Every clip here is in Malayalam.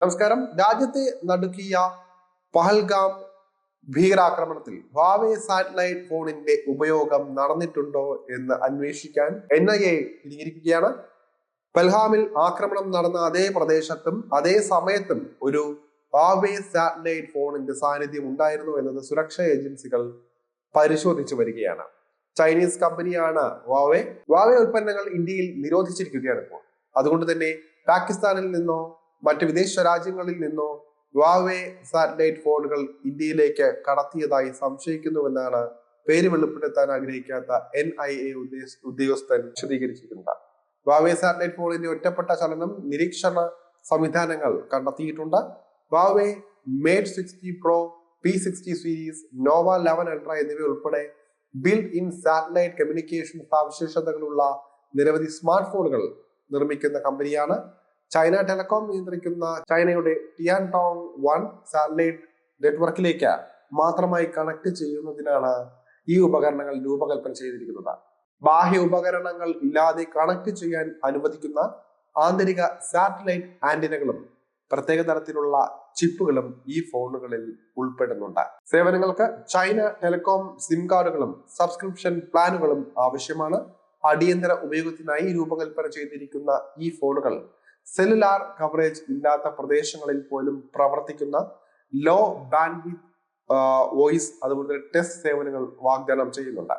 നമസ്കാരം. രാജ്യത്തെ നടുക്കിയ പഹൽഗാം ഭീകരാക്രമണത്തിൽ ഹ്വാവേ സാറ്റലൈറ്റ് ഫോണിന്റെ ഉപയോഗം നടന്നിട്ടുണ്ടോ എന്ന് അന്വേഷിക്കാൻ NIA ഇരിക്കുകയാണ്. പഹൽഗാമിൽ ആക്രമണം നടന്ന അതേ പ്രദേശത്തും അതേ സമയത്തും ഒരു ഹ്വാവേ സാറ്റലൈറ്റ് ഫോണിന്റെ സാന്നിധ്യം ഉണ്ടായിരുന്നു എന്നത് സുരക്ഷാ ഏജൻസികൾ പരിശോധിച്ചു വരികയാണ്. ചൈനീസ് കമ്പനിയാണ് ഹ്വാവേ. ഹ്വാവേ ഉൽപ്പന്നങ്ങൾ ഇന്ത്യയിൽ നിരോധിച്ചിരിക്കുകയാണ് ഇപ്പോൾ. അതുകൊണ്ട് തന്നെ പാകിസ്ഥാനിൽ നിന്നോ മറ്റ് വിദേശ രാജ്യങ്ങളിൽ നിന്നോ ഹ്വാവേ സാറ്റലൈറ്റ് ഫോണുകൾ ഇന്ത്യയിലേക്ക് കടത്തിയതായി സംശയിക്കുന്നുവെന്നാണ് പേര് വെളിപ്പെടുത്താൻ ആഗ്രഹിക്കാത്ത NIA ഉദ്യോഗസ്ഥൻ വിശദീകരിച്ചിട്ടുണ്ട്. ഹ്വാവേ സാറ്റലൈറ്റ് ഫോണിന്റെ ഒറ്റപ്പെട്ട ചലനം നിരീക്ഷണ സംവിധാനങ്ങൾ കണ്ടെത്തിയിട്ടുണ്ട്. Huawei Mate 60 Pro, P60 series, Nova 11 Ultra എന്നിവ ഉൾപ്പെടെ ബിൽഡ് ഇൻ സാറ്റലൈറ്റ് കമ്മ്യൂണിക്കേഷൻ സവിശേഷതകളുള്ള നിരവധി സ്മാർട്ട് ഫോണുകൾ നിർമ്മിക്കുന്ന കമ്പനിയാണ്. ചൈന ടെലികോം നിയന്ത്രിക്കുന്ന ചൈനയുടെ ടിയാൻടോങ് 1 സാറ്റലൈറ്റ് നെറ്റ്വർക്കിലേക്ക് മാത്രമായി കണക്ട് ചെയ്യുന്നതിനാണ് ഈ ഉപകരണങ്ങൾ രൂപകൽപ്പന ചെയ്തിരിക്കുന്നത്. ബാഹ്യ ഉപകരണങ്ങൾ ഇല്ലാതെ കണക്ട് ചെയ്യാൻ അനുവദിക്കുന്ന ആന്തരിക സാറ്റലൈറ്റ് ആന്റിനകളും പ്രത്യേക തരത്തിലുള്ള ചിപ്പുകളും ഈ ഫോണുകളിൽ ഉൾപ്പെടുന്നുണ്ട്. സേവനങ്ങൾക്ക് ചൈന ടെലികോം സിം കാർഡുകളും സബ്സ്ക്രിപ്ഷൻ പ്ലാനുകളും ആവശ്യമാണ്. അടിയന്തര ഉപയോഗത്തിനായി രൂപകൽപ്പന ചെയ്തിരിക്കുന്ന ഈ ഫോണുകൾ സെല്ലുലാർ കവറേജ് ഇല്ലാത്ത പ്രദേശങ്ങളിൽ പോലും പ്രവർത്തിക്കുന്ന ലോ ബാൻഡ്വിഡ്ത്ത് വോയിസ് അതുപോലെ ടെസ്റ്റ് സേവനങ്ങൾ വാഗ്ദാനം ചെയ്യുന്നുണ്ട്.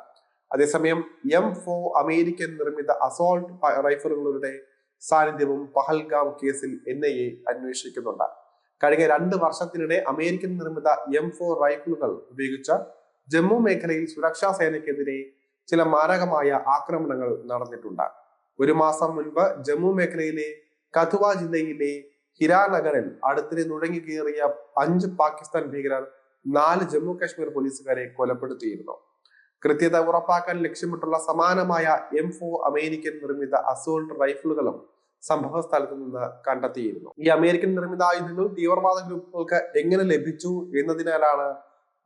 അതേസമയം M4 അമേരിക്കൻ നിർമ്മിത അസോൾട്ട് റൈഫിളുകളുടെ സാന്നിധ്യവും പഹൽഗാം കേസിൽ NIA അന്വേഷിക്കുന്നുണ്ട്. കഴിഞ്ഞ 2 വർഷത്തിനിടെ അമേരിക്കൻ നിർമ്മിത M4 റൈഫിളുകൾ ഉപയോഗിച്ച ജമ്മു മേഖലയിൽ സുരക്ഷാ സേനയ്ക്കെതിരെ ചില മാരകമായ ആക്രമണങ്ങൾ നടന്നിട്ടുണ്ട്. 1 മാസം മുൻപ് ജമ്മു മേഖലയിലെ കഥുവ ജില്ലയിലെ ഹിരാനഗറിൽ അടുത്തിടെ നുഴങ്ങി കയറിയ 5 പാകിസ്ഥാൻ ഭീകരർ 4 ജമ്മു കാശ്മീർ പോലീസുകാരെ കൊലപ്പെടുത്തിയിരുന്നു. കൃത്യത ഉറപ്പാക്കാൻ ലക്ഷ്യമിട്ടുള്ള സമാനമായ M4 അമേരിക്കൻ നിർമ്മിത അസോൾട്ട് റൈഫിളുകളും സംഭവ സ്ഥലത്ത് നിന്ന് കണ്ടെത്തിയിരുന്നു. ഈ അമേരിക്കൻ നിർമ്മിത ആയുധങ്ങൾ തീവ്രവാദ ഗ്രൂപ്പുകൾക്ക് എങ്ങനെ ലഭിച്ചു എന്നതിനാലാണ്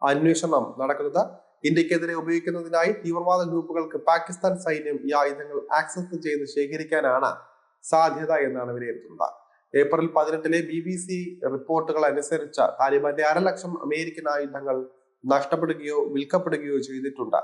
അന്വേഷണം നടക്കുന്നത്. ഇന്ത്യക്കെതിരെ ഉപയോഗിക്കുന്നതിനായി തീവ്രവാദ ഗ്രൂപ്പുകൾക്ക് പാകിസ്ഥാൻ സൈന്യം ഈ ആയുധങ്ങൾ ആക്സസ് ചെയ്ത് ശേഖരിക്കാനാണ് സാധ്യത എന്നാണ് വിലയിരുത്തുന്നത്. ഏപ്രിൽ 18 BBC റിപ്പോർട്ടുകൾ അനുസരിച്ച് താലിബാന്റെ 1.5 ലക്ഷം അമേരിക്കൻ ആയുധങ്ങൾ നഷ്ടപ്പെടുകയോ വിൽക്കപ്പെടുകയോ ചെയ്തിട്ടുണ്ട്.